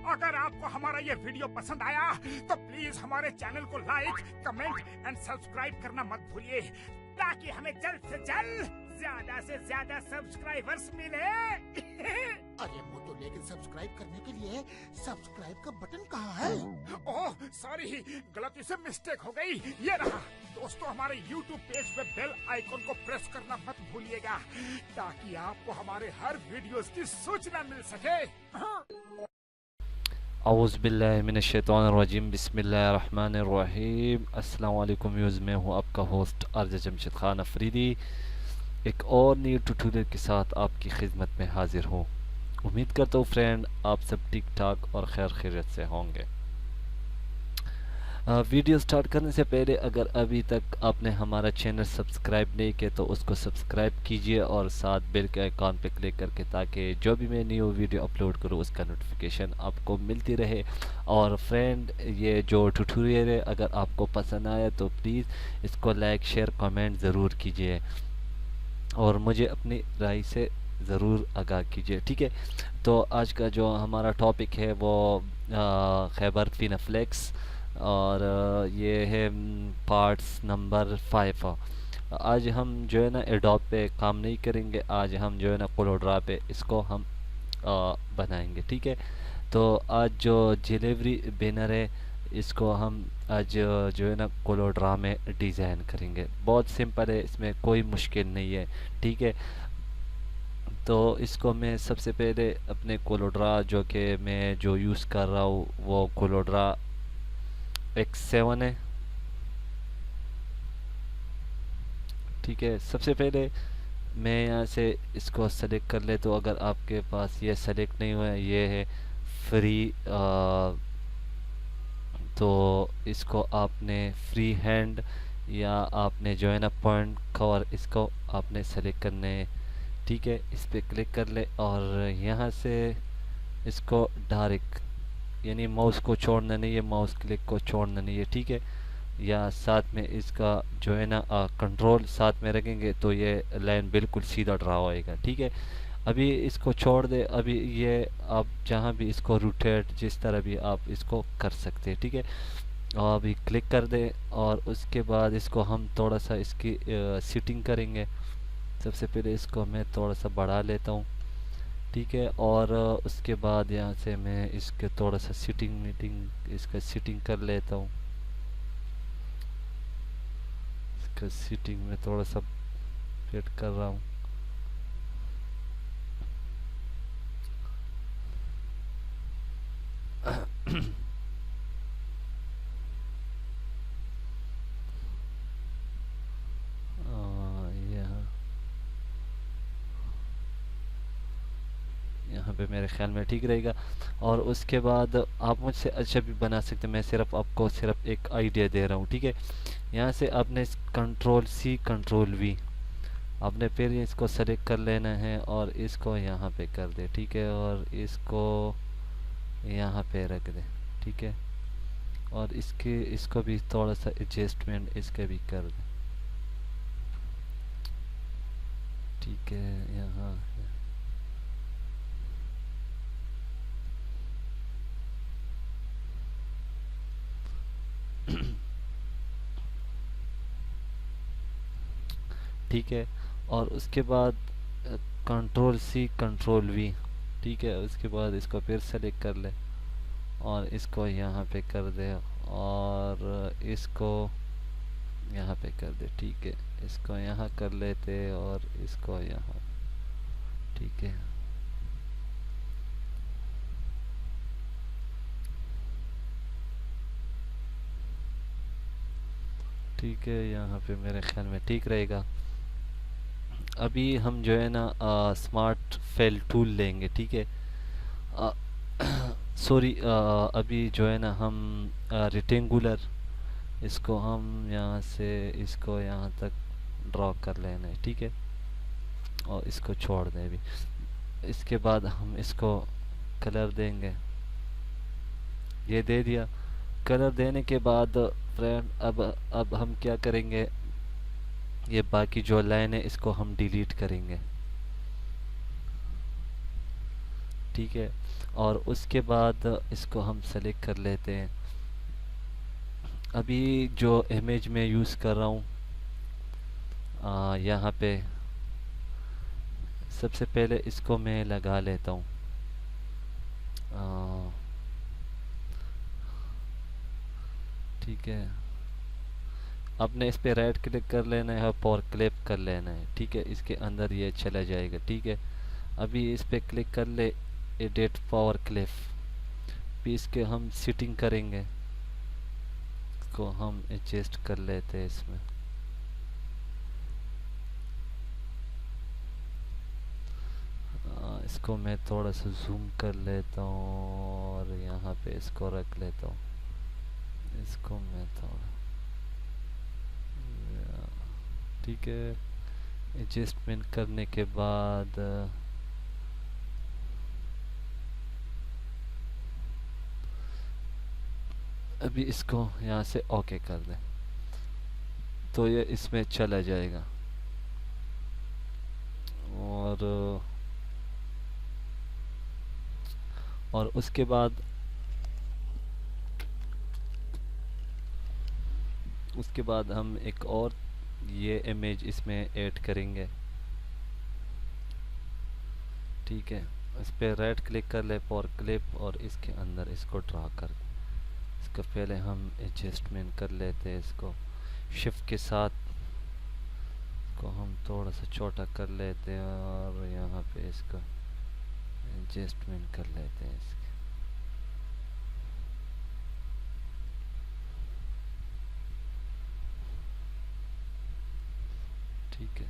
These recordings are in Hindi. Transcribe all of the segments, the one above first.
अगर आपको हमारा ये वीडियो पसंद आया तो प्लीज हमारे चैनल को लाइक, कमेंट एंड सब्सक्राइब करना मत भूलिए, ताकि हमें जल्द से जल्द ज्यादा से ज्यादा सब्सक्राइबर्स मिले। अरे मोटू, लेकिन सब्सक्राइब करने के लिए सब्सक्राइब का बटन कहाँ है? ओह सॉरी, गलती से मिस्टेक हो गई। ये रहा। दोस्तों, हमारे YouTube पेज पे बेल आइकन को प्रेस करना मत भूलिएगा, ताकि आपको हमारे हर वीडियोस की सूचना मिल सके। औज़ु बिल्लाहि मिनश्शैतानिर्रजीम, बिस्मिल्लाहिर्रहमानिर्रहीम। अस्सलाम वालेकुम व्यूज़, मैं हूँ आपका होस्ट आरजे जमशेद खान अफरीदी। एक और न्यू ट्यूटोरियल के साथ आपकी खिदमत में हाजिर हूँ। उम्मीद करता हूँ फ्रेंड आप सब ठीक ठाक और खैर खैरियत से होंगे। वीडियो स्टार्ट करने से पहले अगर अभी तक आपने हमारा चैनल सब्सक्राइब नहीं किया तो उसको सब्सक्राइब कीजिए और साथ बेल के आइकॉन पर क्लिक करके, ताकि जो भी मैं न्यू वीडियो अपलोड करूँ उसका नोटिफिकेशन आपको मिलती रहे। और फ्रेंड, ये जो ट्यूटोरियल है अगर आपको पसंद आया तो प्लीज़ इसको लाइक, शेयर, कमेंट ज़रूर कीजिए और मुझे अपनी राय से ज़रूर आगाह कीजिए, ठीक है। तो आज का जो हमारा टॉपिक है वो खैबर फिनाफ्लेक्स और ये है पार्ट्स नंबर 5। आज हम जो है ना एडोब पे काम नहीं करेंगे, आज हम जो है ना कोलोड्रा पे इसको हम बनाएंगे, ठीक है। तो आज जो डिलीवरी बैनर है इसको हम आज जो है ना कोलोड्रा में डिज़ाइन करेंगे। बहुत सिंपल है, इसमें कोई मुश्किल नहीं है, ठीक है। तो इसको मैं सबसे पहले अपने कोलोड्रा जो कि मैं जो यूज़ कर रहा हूँ वो कोलोड्रा X7 है, ठीक है। सबसे पहले मैं यहाँ से इसको सेलेक्ट कर ले, तो अगर आपके पास ये सेलेक्ट नहीं हुआ है, ये है फ्री, तो इसको आपने फ्री हैंड या आपने जो है ना पॉइंट कवर इसको आपने सेलेक्ट करने, ठीक है। इस पर क्लिक कर ले और यहाँ से इसको डायरेक्ट, यानी माउस को छोड़ना नहीं है, माउस क्लिक को छोड़ना नहीं है, ठीक है। या साथ में इसका जो है ना कंट्रोल साथ में रखेंगे तो ये लाइन बिल्कुल सीधा ड्रा होएगा, ठीक है। अभी इसको छोड़ दे, अभी ये आप जहाँ भी इसको रोटेट जिस तरह भी आप इसको कर सकते हैं, ठीक है। और अभी क्लिक कर दे और उसके बाद इसको हम थोड़ा सा इसकी सेटिंग करेंगे। सबसे पहले इसको मैं थोड़ा सा बढ़ा लेता हूँ, ठीक है। और उसके बाद यहाँ से मैं इसके थोड़ा सा इसका सेटिंग कर लेता हूँ। इसका सेटिंग में थोड़ा सा फिट कर रहा हूँ। यहाँ पे मेरे ख्याल में ठीक रहेगा। और उसके बाद आप मुझसे अच्छा भी बना सकते हैं, मैं सिर्फ आपको सिर्फ एक आइडिया दे रहा हूँ, ठीक है। यहाँ से आपने कंट्रोल C कंट्रोल V आपने फिर इसको सेलेक्ट कर लेना है और इसको यहाँ पे कर दे, ठीक है। और इसको यहाँ पे रख दे, ठीक है। और इसको भी थोड़ा सा एडजस्टमेंट इसके भी कर दे, ठीक है। यहाँ ठीक है। और उसके बाद कंट्रोल C कंट्रोल V, ठीक है। उसके बाद इसको फिर सेलेक्ट कर ले और इसको यहाँ पे कर दे और इसको यहाँ पे कर दे, ठीक है। इसको यहाँ कर लेते और इसको यहाँ, ठीक है। ठीक है, यहाँ पे मेरे ख्याल में ठीक रहेगा। अभी हम जो है ना स्मार्ट फेल टूल लेंगे, ठीक है। सॉरी, अभी जो है ना हम रेक्टेंगुलर इसको हम यहाँ से इसको यहाँ तक ड्रॉ कर लेना है, ठीक है। और इसको छोड़ दें अभी। इसके बाद हम इसको कलर देंगे, ये दे दिया। कलर देने के बाद फ्रेंड अब हम क्या करेंगे, ये बाकी जो लाइन है इसको हम डिलीट करेंगे। ठीक है। और उसके बाद इसको हम सेलेक्ट कर लेते हैं। अभी जो इमेज मैं यूज़ कर रहा हूँ यहाँ पे सबसे पहले इसको मैं लगा लेता हूँ। ठीक है, आपने इस पे राइट क्लिक कर लेना है और पावर क्लिप कर लेना है। ठीक है, इसके अंदर ये चला जाएगा। ठीक है, अभी इस पे क्लिक कर ले, एडिट पावर क्लिप। भी इसके हम सेटिंग करेंगे, इसको हम एडजस्ट कर लेते हैं इसमें। इसको मैं थोड़ा सा जूम कर लेता हूँ और यहाँ पे इसको रख लेता हूँ। इसको मैं थोड़ा, ठीक है, एडजस्टमेंट करने के बाद अभी इसको यहाँ से ओके कर दें तो ये इसमें चला जाएगा। और उसके बाद हम एक और ये इमेज इसमें ऐड करेंगे। ठीक है, इस पर राइट क्लिक कर ले, पावर क्लिप, और इसके अंदर इसको ड्रा कर। इसको पहले हम एडजस्टमेंट कर लेते हैं, इसको शिफ्ट के साथ इसको हम थोड़ा सा छोटा कर लेते हैं और यहाँ पे इसको एडजस्टमेंट कर लेते हैं इसके। ठीक है,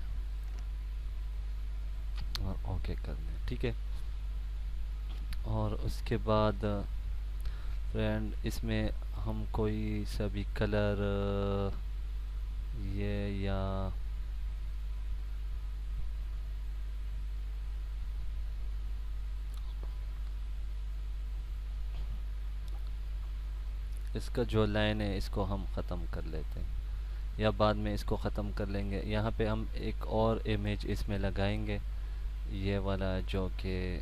और ओके कर लें। ठीक है, और उसके बाद फ्रेंड इसमें हम कोई सा भी कलर ये या इसका जो लाइन है इसको हम ख़त्म कर लेते हैं, या बाद में इसको ख़त्म कर लेंगे। यहाँ पे हम एक और इमेज इसमें लगाएंगे, ये वाला जो कि,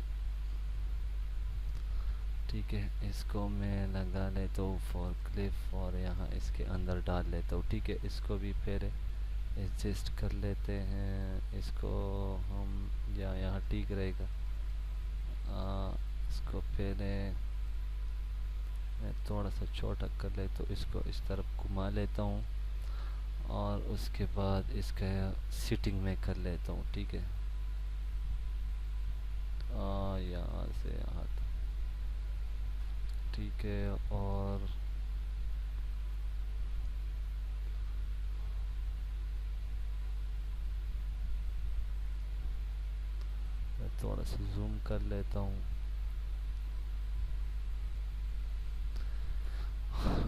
ठीक है, इसको मैं लगा लेता हूँ फॉर क्लिप और यहाँ इसके अंदर डाल लेता हूँ। ठीक है, इसको भी पहले एडजस्ट कर लेते हैं, इसको हम यहाँ ठीक रहेगा। इसको पहले मैं थोड़ा सा छोटा कर लेता हूँ, इसको इस तरफ घुमा लेता हूँ और उसके बाद इसका सेटिंग में कर लेता हूँ। ठीक है, यहाँ से यहाँ तक। ठीक है, और मैं थोड़ा सा जूम कर लेता हूँ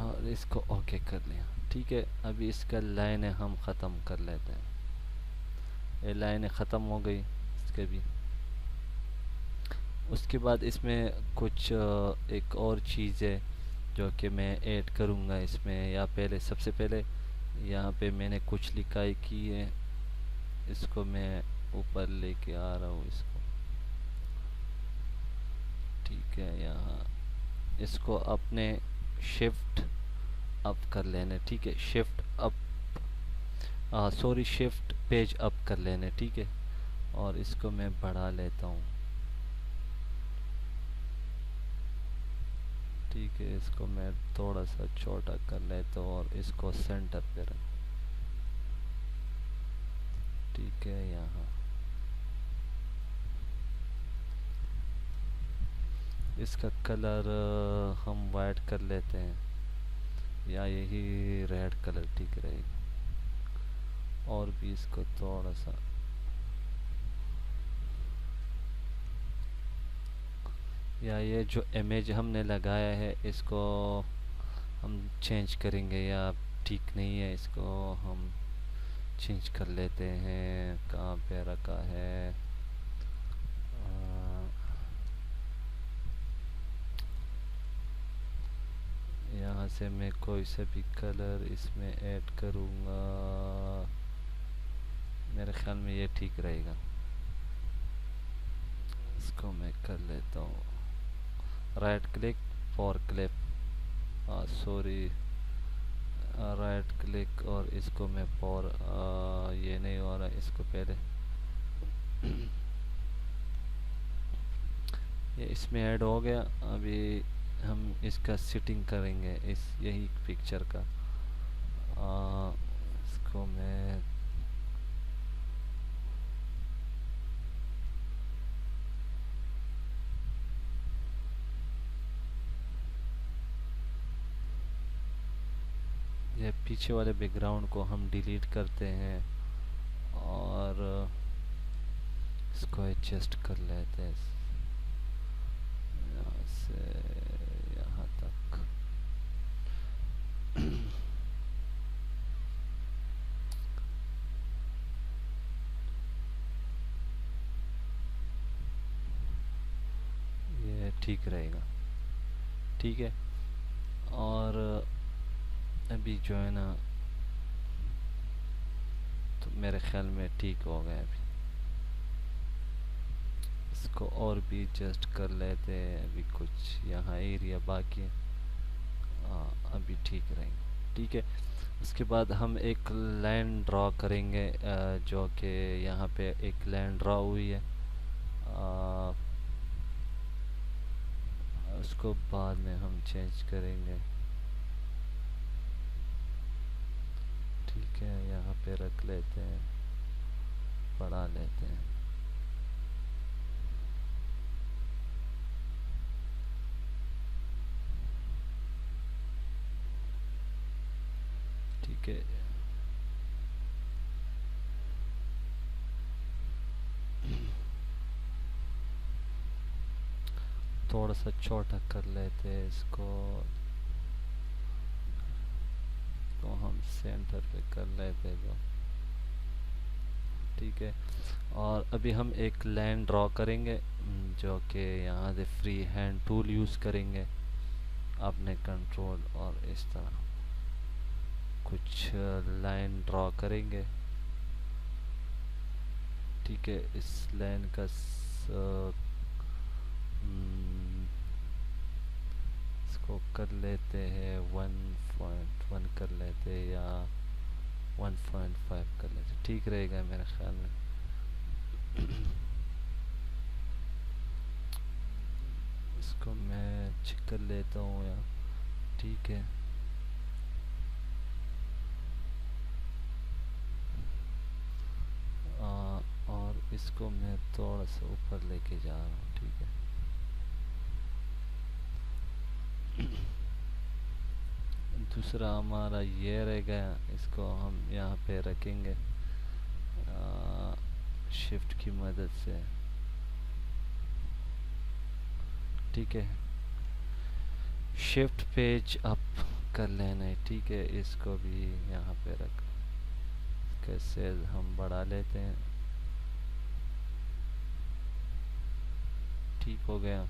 और इसको ओके कर लिया। ठीक है, अभी इसका लाइन हम ख़त्म कर लेते हैं। ये लाइन ख़त्म हो गई इसके भी। उसके बाद इसमें कुछ एक और चीज़ है जो कि मैं ऐड करूँगा इसमें। या पहले सबसे पहले यहाँ पे मैंने कुछ लिखाई की है, इसको मैं ऊपर लेके आ रहा हूँ इसको। ठीक है, यहाँ इसको अपने शिफ्ट अप कर लेने। ठीक है, shift up, sorry, shift page up कर लेने। ठीक है, और इसको मैं बढ़ा लेता हूँ। ठीक है, इसको मैं थोड़ा सा छोटा कर लेता हूँ और इसको सेंटर पे रख। ठीक है, यहाँ इसका कलर हम वाइट कर लेते हैं, या यही रेड कलर ठीक रहेगा। और भी इसको थोड़ा सा, या ये जो इमेज हमने लगाया है इसको हम चेंज करेंगे, या ठीक नहीं है इसको हम चेंज कर लेते हैं। कहाँ पे रखा है, यहाँ से मैं कोई सा भी कलर इसमें ऐड करूँगा, मेरे ख्याल में ये ठीक रहेगा। इसको मैं कर लेता हूँ right click for clip, sorry right click, और इसको मैं फॉर ये नहीं हो रहा, इसको पहले ये इसमें ऐड हो गया। अभी हम इसका सेटिंग करेंगे इस यही पिक्चर का। इसको मैं ये पीछे वाले बैकग्राउंड को हम डिलीट करते हैं और इसको एडजस्ट कर लेते हैं यहाँ से यहाँ तक। ये ठीक रहेगा, ठीक है। और अभी जो है ना, तो मेरे ख्याल में ठीक हो गया। अभी इसको और भी एडजस्ट कर लेते हैं, अभी कुछ यहाँ एरिया बाकी है, अभी ठीक रहेंगे, ठीक है। उसके बाद हम एक लाइन ड्रॉ करेंगे, जो कि यहाँ पे एक लाइन ड्रॉ हुई है, उसको बाद में हम चेंज करेंगे, ठीक है। यहाँ पे रख लेते हैं, बढ़ा लेते हैं, ठीक है। थोड़ा सा छोटा कर लेते हैं इसको, तो हम सेंटर पे कर लेते हैं, ठीक है। और अभी हम एक लाइन ड्रॉ करेंगे, जो कि यहाँ से फ्री हैंड टूल यूज़ करेंगे, अपने कंट्रोल और इस तरह कुछ लाइन ड्रॉ करेंगे, ठीक है। इस लाइन का इसको कर लेते हैं 1.1 कर लेते हैं, या 1.5 कर लेते, ठीक रहेगा मेरे ख्याल में। इसको मैं चेक कर लेता हूँ यार, ठीक है। और इसको मैं थोड़ा सा ऊपर लेके जा रहा हूँ, ठीक है। दूसरा हमारा ये रह गया, इसको हम यहाँ पे रखेंगे शिफ्ट की मदद से, ठीक है। शिफ्ट पेज अप कर लेना है, ठीक है। इसको भी यहाँ पे रख, कैसे हम बढ़ा लेते हैं, ठीक हो गया।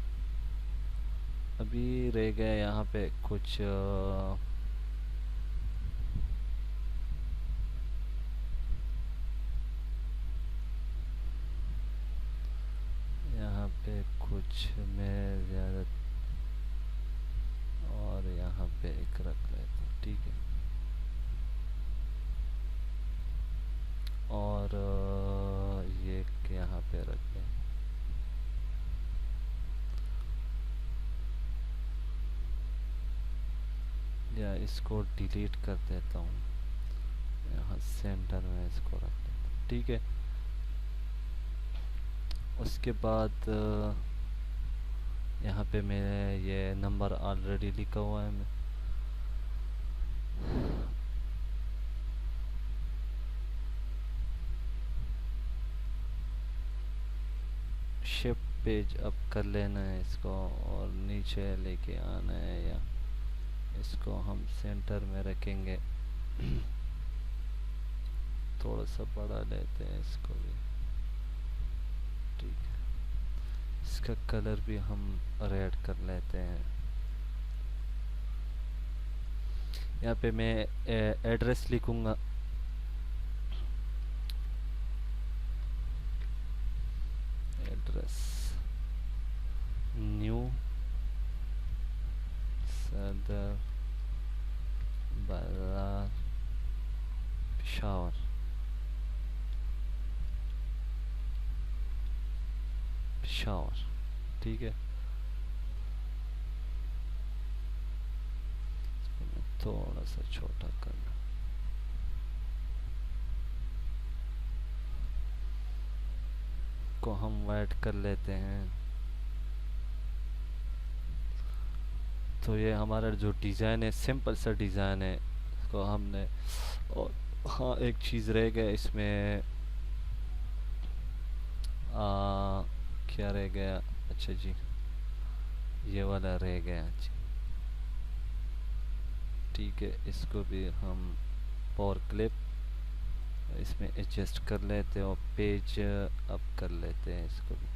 अभी रह गया यहाँ पे कुछ यहाँ पे कुछ मैं ज़्यादा, और यहाँ पे एक रख लेता हूँ, ठीक है। और ये यहाँ पे रख दें, या इसको डिलीट कर देता हूँ, यहाँ सेंटर में इसको रख देता हूँ, ठीक है। उसके बाद यहाँ पे मैं ये नंबर ऑलरेडी लिखा हुआ है, मैं शिफ्ट पेज अप कर लेना है इसको, और नीचे लेके आना है, या इसको हम सेंटर में रखेंगे, थोड़ा सा बढ़ा लेते हैं इसको भी, ठीक है। इसका कलर भी हम रेड कर लेते हैं। यहाँ पे मैं एड्रेस लिखूंगा, एड्रेस सदर बाजार पेशावर। पेशावर, ठीक है। थोड़ा सा छोटा करना। को हम वाइट कर लेते हैं। तो ये हमारा जो डिज़ाइन है सिंपल सा डिज़ाइन है, इसको हमने। और हाँ, एक चीज़ रह गया इसमें, क्या रह गया? अच्छा जी, ये वाला रह गया जी, ठीक है। इसको भी हम पावर क्लिप इसमें एडजस्ट कर लेते हैं और पेज अप कर लेते हैं इसको भी।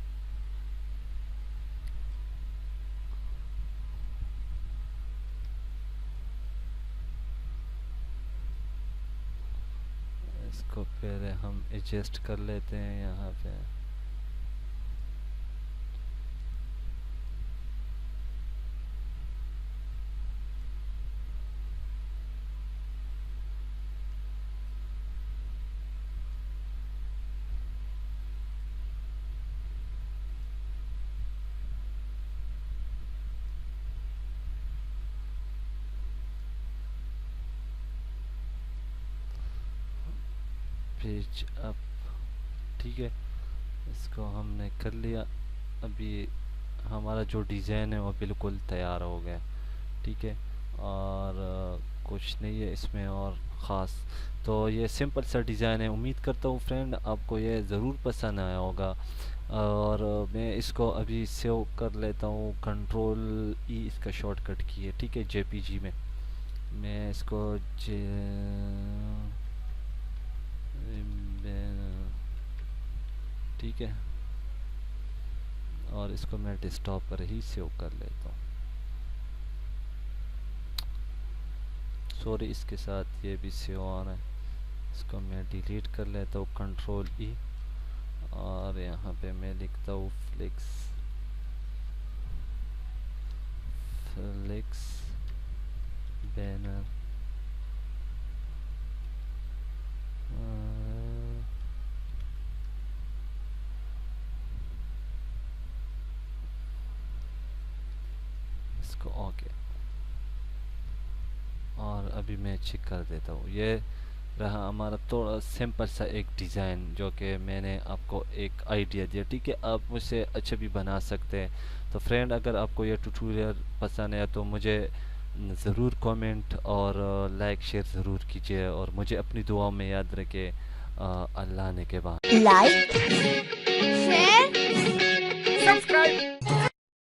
इसको पहले हम एडजस्ट कर लेते हैं यहाँ पे। पेज अप, ठीक है। इसको हमने कर लिया। अभी हमारा जो डिज़ाइन है वो बिल्कुल तैयार हो गया, ठीक है। और कुछ नहीं है इसमें और ख़ास। तो ये सिंपल सा डिज़ाइन है। उम्मीद करता हूँ फ्रेंड आपको ये ज़रूर पसंद आया होगा। और मैं इसको अभी सेव कर लेता हूँ, कंट्रोल ई इसका शॉर्टकट की है, ठीक है। जेपीजी में मैं इसको ठीक है, और इसको मैं डेस्कटॉप पर ही सेव कर लेता हूँ। सॉरी, इसके साथ ये भी सेव आ रहा है। इसको मैं डिलीट कर लेता हूँ, कंट्रोल ई, और यहाँ पे मैं लिखता हूँ फ्लिक्स बैनर। इसको ओके, और अभी मैं चेक कर देता हूँ। ये रहा हमारा थोड़ा सिंपल सा एक डिज़ाइन जो कि मैंने आपको एक आइडिया दिया, ठीक है। आप मुझसे अच्छा भी बना सकते हैं। तो फ्रेंड, अगर आपको ये ट्यूटोरियल पसंद है तो मुझे ज़रूर कमेंट और लाइक शेयर ज़रूर कीजिए, और मुझे अपनी दुआओं में याद रखें। अल्लाह ने के बाद